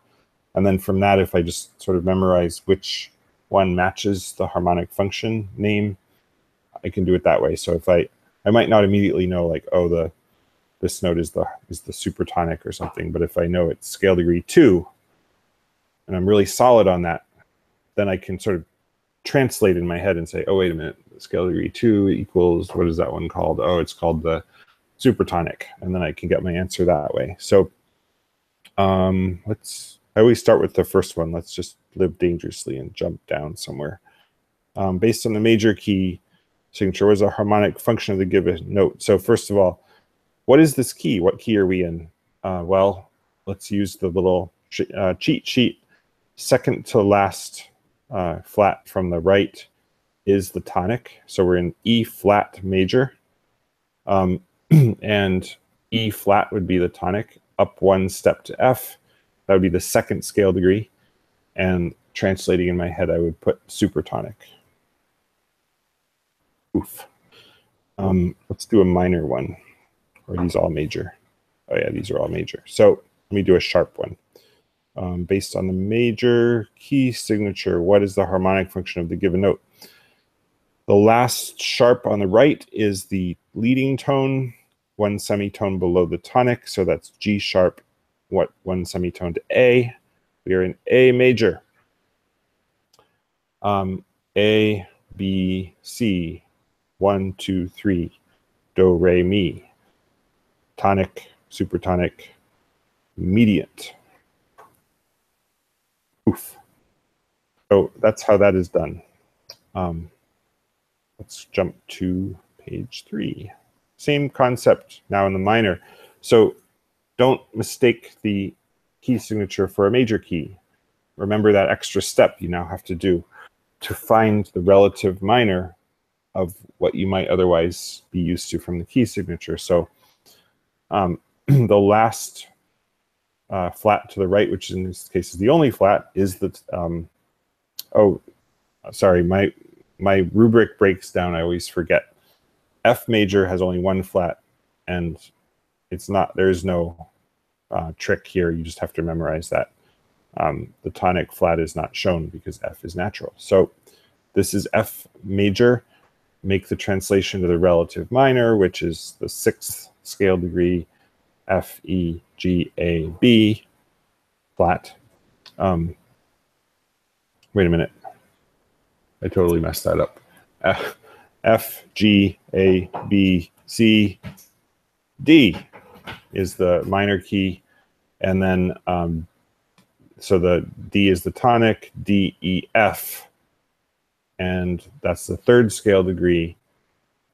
And then from that, if I just sort of memorize which one matches the harmonic function name, I can do it that way. So if I might not immediately know, like, oh, this note is the supertonic or something, but if I know it's scale degree 2 and I'm really solid on that, then I can sort of translate in my head and say, oh, wait a minute, scale degree 2 equals, what is that one called? Oh, it's called the supertonic. And then I can get my answer that way. So I always start with the first one. Let's just live dangerously and jump down somewhere. Based on the major key signature, what is a harmonic function of the given note? So first of all, what is this key? What key are we in? Well, let's use the little cheat sheet. Second to last flat from the right is the tonic. So we're in E flat major. And E flat would be the tonic. Up one step to F. That would be the second scale degree. And translating in my head, I would put supertonic. Oof. Let's do a minor one. Or are these all major? Oh yeah, these are all major. So let me do a sharp one. Based on the major key signature, what is the harmonic function of the given note? The last sharp on the right is the leading tone, one semitone below the tonic. So that's G sharp, one semitone to A. We are in A major. A, B, C, 1, 2, 3, do, re, mi. Tonic, supertonic, mediant. Oof. So that's how that is done. Let's jump to page 3. Same concept now in the minor. So don't mistake the key signature for a major key. Remember that extra step you now have to do to find the relative minor of what you might otherwise be used to from the key signature. So the last flat to the right, which in this case is the only flat, is the, oh, sorry, my rubric breaks down, I always forget. F major has only one flat, and it's not, there's no trick here, you just have to memorize that. The tonic flat is not shown because F is natural. So this is F major. Make the translation to the relative minor, which is the 6th scale degree, F, E, G, A, B, flat. Wait a minute. I totally messed that up. F, G, A, B, C, D is the minor key. And then, so the D is the tonic, D, E, F. And that's the 3rd scale degree.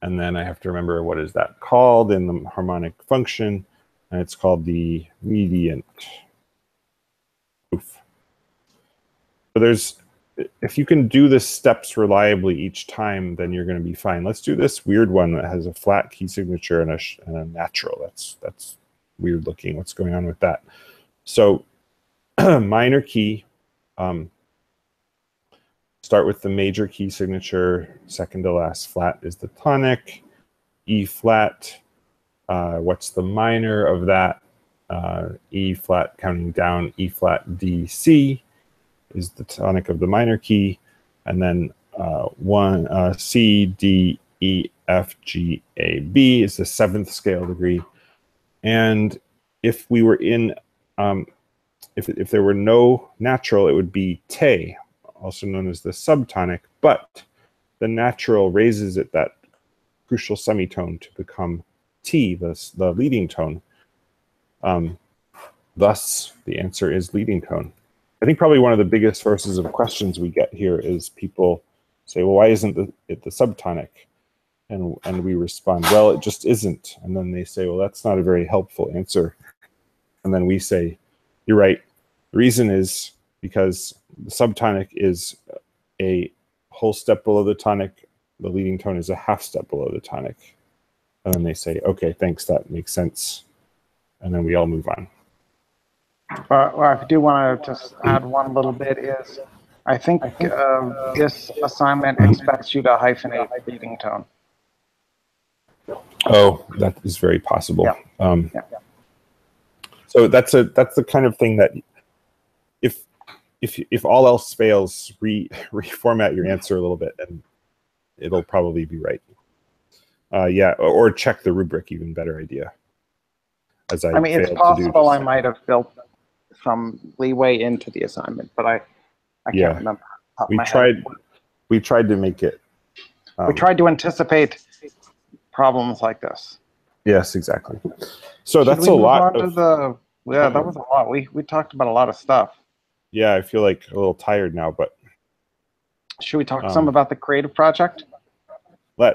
And then I have to remember what is that called in the harmonic function. And it's called the mediant. Oof. So there's, if you can do the steps reliably each time, then you're going to be fine. Let's do this weird one that has a flat key signature and a natural. That's weird looking. What's going on with that? So minor key, start with the major key signature. Second to last flat is the tonic. E flat. What's the minor of that? E flat, counting down, E flat, D, C is the tonic of the minor key. And then C, D, E, F, G, A, B is the 7th scale degree. And if we were in, if there were no natural, it would be te, also known as the subtonic, but the natural raises it that crucial semitone to become T, the leading tone. Thus, the answer is leading tone. I think probably one of the biggest sources of questions we get here is people say, well, why isn't it the subtonic? And we respond, well, it just isn't. And then they say, well, that's not a very helpful answer. And then we say, you're right. The reason is because the subtonic is a whole step below the tonic. The leading tone is a half step below the tonic. And then they say, okay, thanks, that makes sense. And then we all move on. Well, I do want to just add one little bit is, I think this assignment expects you to hyphenate leading tone. Oh, that is very possible. Yeah. So that's the kind of thing that if all else fails, reformat your answer a little bit, and it'll probably be right. Yeah, or check the rubric, even better idea. I mean, it's possible I might have built some leeway into the assignment, but I can't remember. We tried to make it. We tried to anticipate problems like this. Yes, exactly. So that's a lot. That was a lot. We talked about a lot of stuff. Yeah, I feel like a little tired now, but should we talk some about the creative project? Do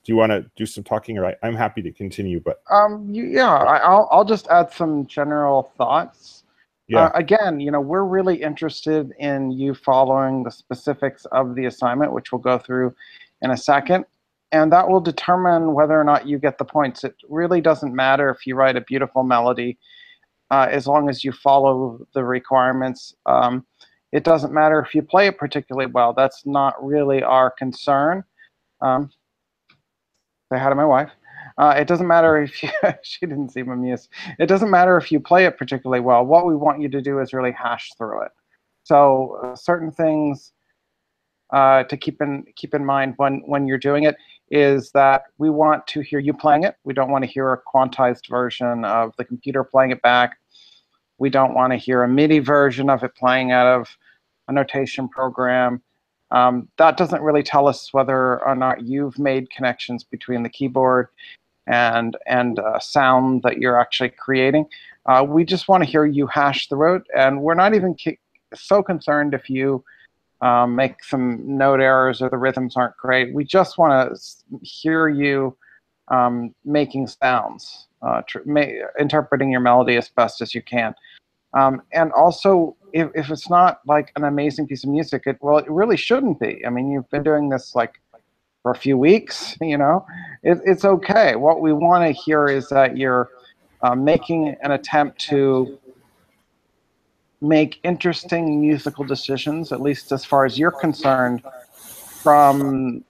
you want to do some talking, or I'm happy to continue, but I'll just add some general thoughts. yeah. Again, we're really interested in you following the specifics of the assignment, which we'll go through in a second, and that will determine whether or not you get the points. It really doesn't matter if you write a beautiful melody, as long as you follow the requirements. It doesn't matter if you play it particularly well. That's not really our concern. Say hi to my wife. It doesn't matter if you, she didn't seem amused. It doesn't matter if you play it particularly well. What we want you to do is really hash through it. So certain things to keep in mind when you're doing it is that we want to hear you playing it. We don't want to hear a quantized version of the computer playing it back. We don't want to hear a MIDI version of it playing out of a notation program. That doesn't really tell us whether or not you've made connections between the keyboard and sound that you're actually creating. We just want to hear you hash through it, and we're not even so concerned if you make some note errors or the rhythms aren't great. We just want to hear you making sounds, interpreting your melody as best as you can. And also, if it's not like an amazing piece of music, it really shouldn't be. I mean, you've been doing this like for a few weeks, it's okay. What we want to hear is that you're making an attempt to make interesting musical decisions, at least as far as you're concerned, from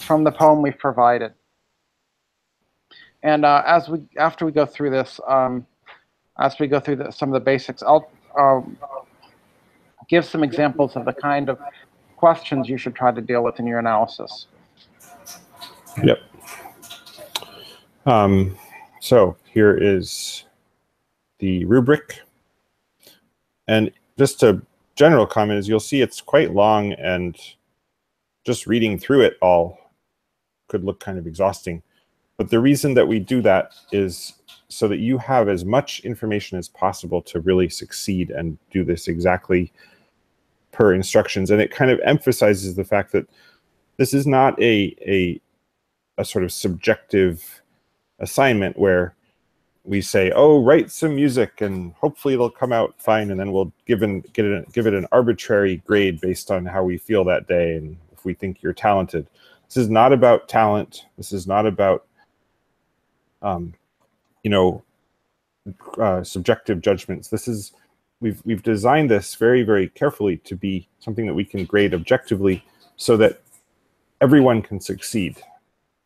the poem we've provided. And after we go through this, as we go through some of the basics, I'll give some examples of the kind of questions you should try to deal with in your analysis. Yep. So here is the rubric. And just a general comment is you'll see it's quite long, and just reading through it all could look kind of exhausting. But the reason that we do that is so that you have as much information as possible to really succeed and do this exactly per instructions. And it kind of emphasizes the fact that this is not a sort of subjective assignment where we say, oh, write some music and hopefully it'll come out fine, and then we'll give it an arbitrary grade based on how we feel that day and if we think you're talented. This is not about talent. This is not about subjective judgments. This is we've designed this very, very carefully to be something that we can grade objectively so that everyone can succeed.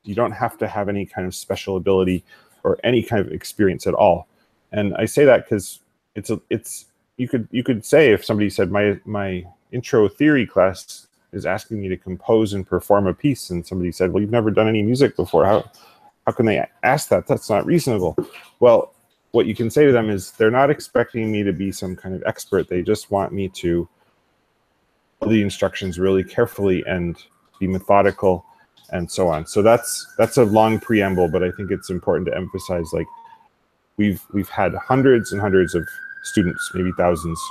You don't have to have any kind of special ability or any kind of experience at all. And I say that because you could say, if somebody said my intro theory class is asking me to compose and perform a piece, and somebody said, well, you've never done any music before, how can they ask that? That's not reasonable. Well, what you can say to them is they're not expecting me to be some kind of expert. They just want me to follow the instructions really carefully and be methodical and so on. So that's a long preamble, but I think it's important to emphasize, like, we've had hundreds and hundreds of students, maybe thousands,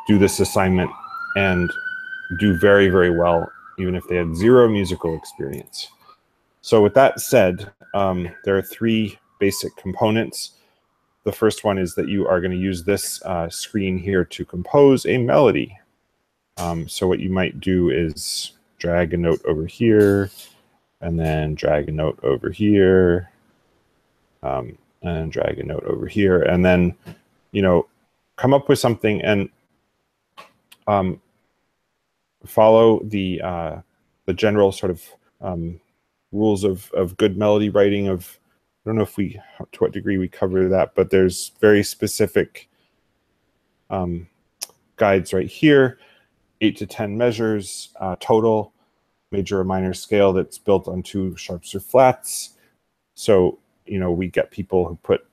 do this assignment and do very, very well, even if they had zero musical experience. So with that said, there are three basic components. The first one is that you are going to use this screen here to compose a melody. So what you might do is drag a note over here, and then drag a note over here, and drag a note over here, and then, come up with something and follow the general sort of rules of good melody writing. I don't know if to what degree we cover that, but there's very specific guides right here, 8 to 10 measures total, major or minor scale that's built on 2 sharps or flats. So, we get people who put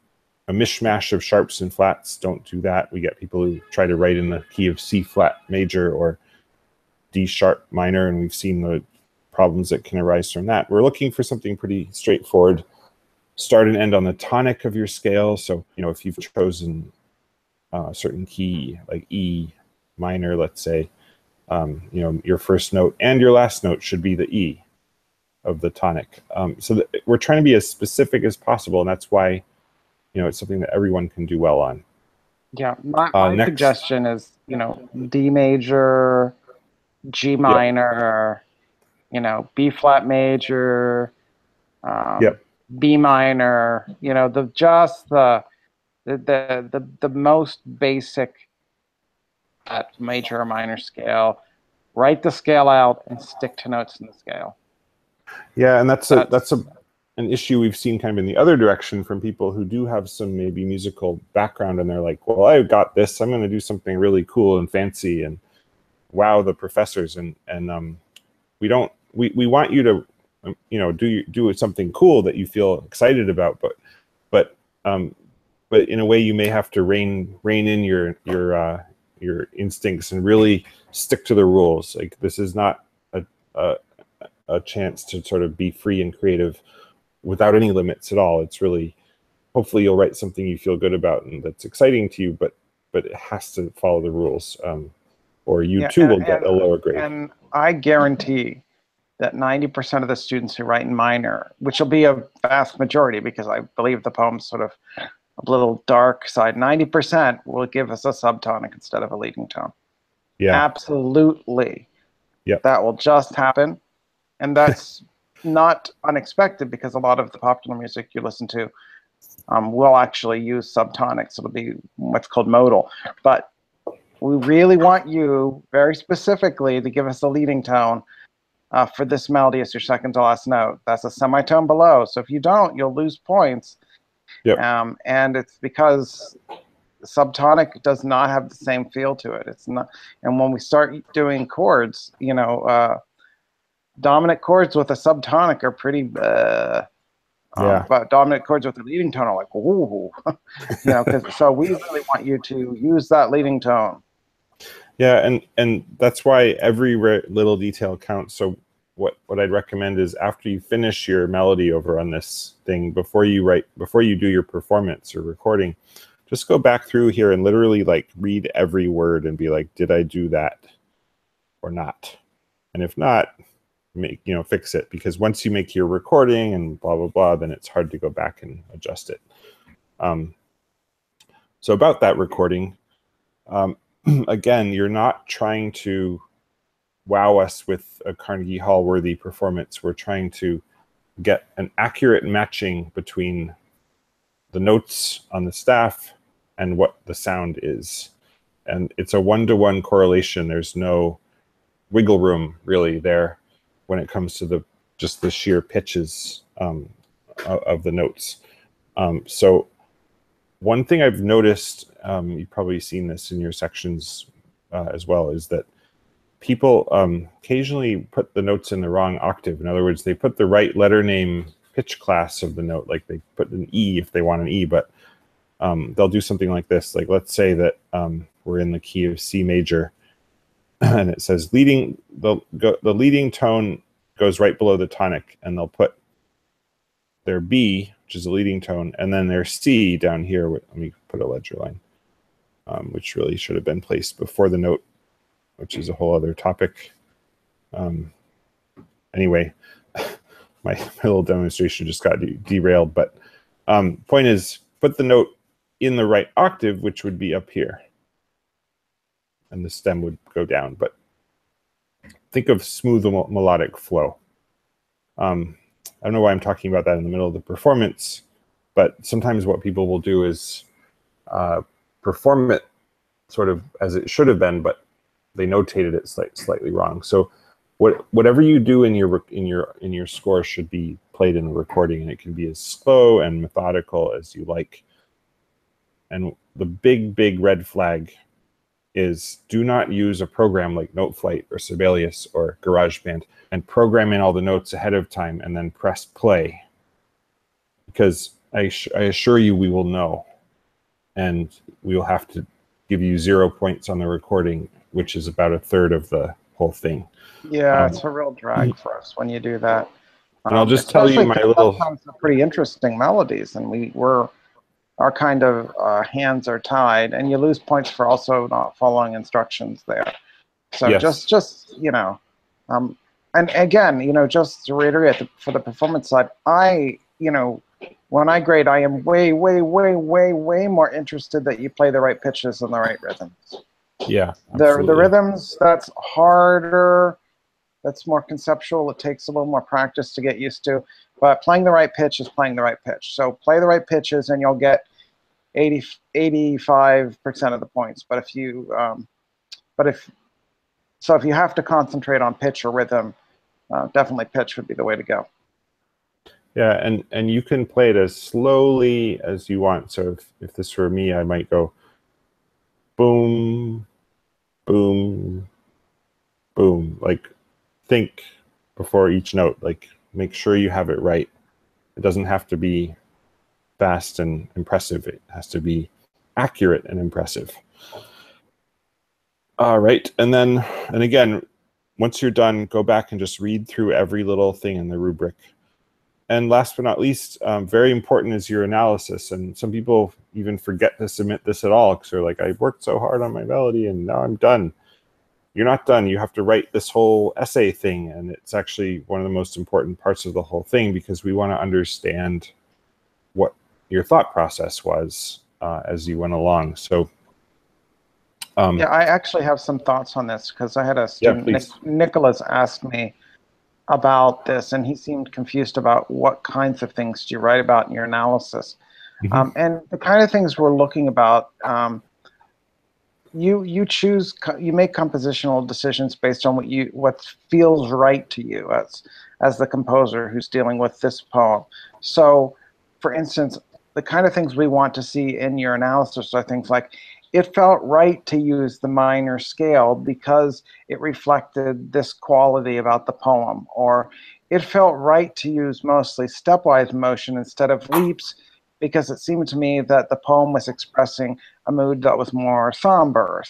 a mishmash of sharps and flats. Don't do that. We get people who try to write in the key of C flat major or D sharp minor, and we've seen the problems that can arise from that. We're looking for something pretty straightforward. Start and end on the tonic of your scale. So, if you've chosen a certain key, like E minor, let's say, your first note and your last note should be the E. of the tonic. So that we're trying to be as specific as possible, and that's why, you know, it's something that everyone can do well on. Yeah, my Next, suggestion is, D major, G yep, minor, B flat major, yep, B minor, the most basic at major or minor scale. Write the scale out and stick to notes in the scale. yeah, and that's That's an issue we've seen kind of in the other direction from people who do have some maybe musical background, and they're like, well, I got this, I'm going to do something really cool and fancy and wow the professors, and we don't we want you to do something cool that you feel excited about, but in a way you may have to rein in your instincts and really stick to the rules. Like, this is not a chance to sort of be free and creative without any limits at all. It's really, hopefully you'll write something you feel good about and that's exciting to you, but it has to follow the rules, or you too will get a lower grade. And I guarantee that 90% of the students who write in minor, which will be a vast majority because I believe the poem's sort of a little dark side, 90% will give us a subtonic instead of a leading tone. Yeah. Absolutely. Yep. That will just happen. And that's not unexpected because a lot of the popular music you listen to will actually use subtonics. It'll be what's called modal. But we really want you very specifically to give us a leading tone for this melody as your second to last note. That's a semitone below. So if you don't, you'll lose points. Yep. And it's because subtonic does not have the same feel to it. It's not. And when we start doing chords, dominant chords with a subtonic are pretty. Yeah. But dominant chords with a leading tone are like, ooh, so we really want you to use that leading tone. Yeah, and that's why every little detail counts. So what I'd recommend is, after you finish your melody over on this thing, before you do your performance or recording, just go back through here and literally like read every word and be like, did I do that or not? And if not, fix it, because once you make your recording and blah blah blah, then it's hard to go back and adjust it. So about that recording, again, you're not trying to wow us with a Carnegie Hall worthy performance. We're trying to get an accurate matching between the notes on the staff and what the sound is. And it's a one-to-one correlation. There's no wiggle room really there when it comes to just the sheer pitches of the notes. So one thing I've noticed, you've probably seen this in your sections as well, is that people occasionally put the notes in the wrong octave. In other words, they put the right letter name pitch class of the note, like they put an E if they want an E, but they'll do something like this. Like, let's say that we're in the key of C major, and it says the leading tone goes right below the tonic, and they'll put their B, which is a leading tone, and then their C down here. Let me put a ledger line, which really should have been placed before the note, which is a whole other topic. Anyway, my little demonstration just got derailed, but point is, put the note in the right octave, which would be up here, and the stem would go down. But think of smooth melodic flow. I don't know why I'm talking about that in the middle of the performance, but sometimes what people will do is perform it sort of as it should have been, but they notated it slightly wrong. So whatever you do in your score should be played in the recording, and it can be as slow and methodical as you like. And the big red flag is, do not use a program like Noteflight or Sibelius or GarageBand and program in all the notes ahead of time and then press play, because I assure you we will know, and we will have to give you 0 points on the recording, which is about a third of the whole thing. Yeah, it's a real drag for us when you do that. And I'll just tell you my little... Sometimes they're pretty interesting melodies, and our kind of hands are tied, and you lose points for also not following instructions there. So yes. just And again, just to reiterate, for the performance side, when I grade, I am way, way, way, way, way more interested that you play the right pitches and the right rhythms. Yeah, The absolutely. rhythms, that's harder. That's more conceptual. It takes a little more practice to get used to. But playing the right pitch is playing the right pitch. So play the right pitches, and you'll get 85% of the points. But if you have to concentrate on pitch or rhythm, definitely pitch would be the way to go. Yeah, and you can play it as slowly as you want. So if this were me, I might go boom, boom, boom. Like, think before each note. Like, make sure you have it right. It doesn't have to be fast and impressive. It has to be accurate and impressive. All right, and again, once you're done, go back and just read through every little thing in the rubric. And last but not least, very important is your analysis. And some people even forget to submit this at all because they're like, I worked so hard on my melody and now I'm done. You're not done. You have to write this whole essay thing. And it's actually one of the most important parts of the whole thing because we want to understand what your thought process was as you went along. So yeah, I actually have some thoughts on this because I had a student, Nicholas, asked me about this, and he seemed confused about what kinds of things do you write about in your analysis. Mm-hmm. And the kind of things we're looking about, you make compositional decisions based on what feels right to you as the composer who's dealing with this poem. So, for instance, the kind of things we want to see in your analysis are things like, it felt right to use the minor scale because it reflected this quality about the poem, or it felt right to use mostly stepwise motion instead of leaps because it seemed to me that the poem was expressing a mood that was more somber,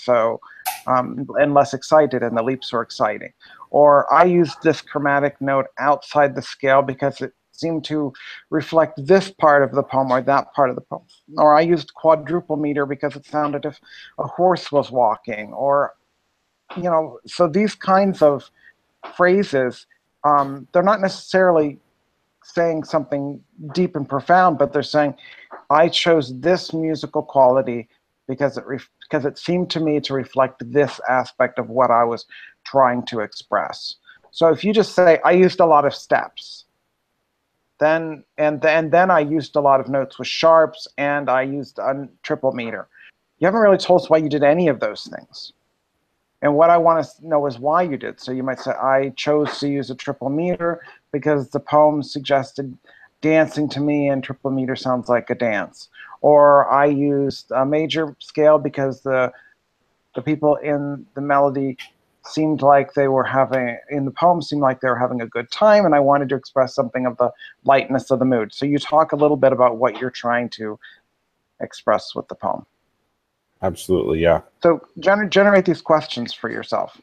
and less excited, and the leaps were exciting. Or I used this chromatic note outside the scale because it seemed to reflect this part of the poem or that part of the poem. Or I used quadruple meter because it sounded as if a horse was walking. Or, so these kinds of phrases, they're not necessarily saying something deep and profound, but they're saying, I chose this musical quality because it seemed to me to reflect this aspect of what I was trying to express. So if you just say, I used a lot of steps, then I used a lot of notes with sharps, and I used a triple meter. You haven't really told us why you did any of those things. And what I want to know is why you did. So you might say, I chose to use a triple meter because the poem suggested dancing to me, and triple meter sounds like a dance. Or I used a major scale because the people in the melody seemed like they were having, in the poem, seemed like they were having a good time, and I wanted to express something of the lightness of the mood. So you talk a little bit about what you're trying to express with the poem. Absolutely, yeah. So generate these questions for yourself.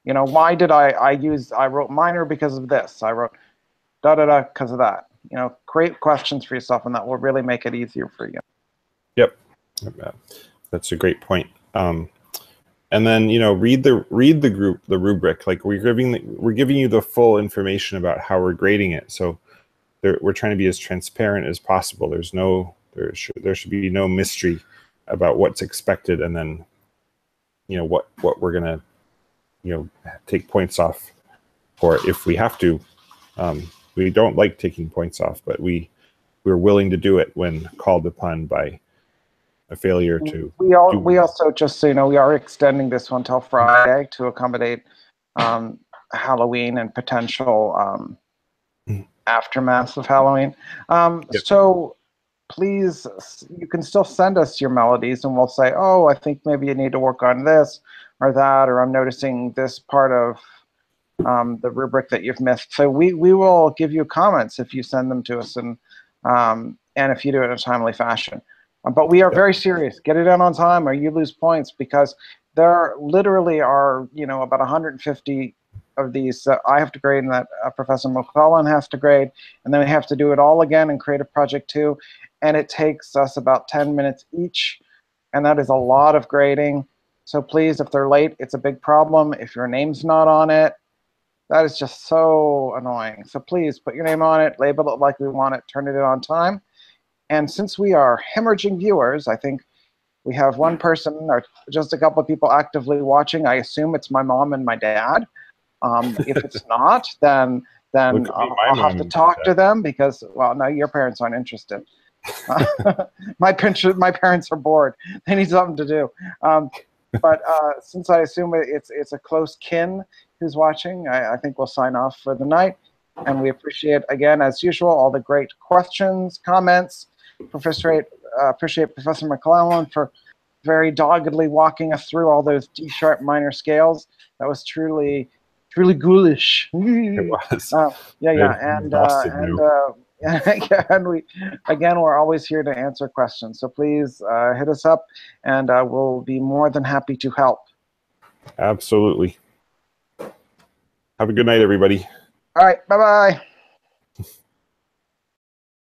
Why did I wrote minor because of this? I wrote da-da-da because of that. Create questions for yourself, and that will really make it easier for you. Yep. That's a great point. And then read the rubric. Like, we're giving you the full information about how we're grading it. So we're trying to be as transparent as possible. There should be no mystery about what's expected, and then what we're gonna take points off for if we have to. We don't like taking points off, but we're willing to do it when called upon by a failure to. We also, just so you know, we are extending this one till Friday to accommodate Halloween and potential aftermath of Halloween. Yep. So please, you can still send us your melodies, and we'll say, oh, I think maybe you need to work on this or that, or I'm noticing this part of the rubric that you've missed. So we will give you comments if you send them to us, and if you do it in a timely fashion. But we are very serious. Get it in on time or you lose points, because there literally are, about 150 of these that I have to grade and that Professor McClellan has to grade, and then we have to do it all again and create a project too. And it takes us about 10 minutes each, and that is a lot of grading. So please, if they're late, it's a big problem. If your name's not on it, That is just so annoying. So please put your name on it, label it like we want it, turn it in on time. And since we are hemorrhaging viewers, I think we have one person or just a couple of people actively watching. I assume it's my mom and my dad. If it's not, then Well, it could be my I'll have mom to and talk to dad. them because, well, no, your parents aren't interested. My parents are bored. They need something to do. But since I assume it's a close kin who's watching, I think we'll sign off for the night. And we appreciate, again, as usual, all the great questions, comments. Appreciate Professor McClellan for very doggedly walking us through all those D sharp minor scales. That was truly ghoulish. It was. Yeah, I'm exhausted now. yeah, and we're always here to answer questions. So please hit us up, and we'll be more than happy to help. Absolutely. Have a good night, everybody. All right, bye-bye.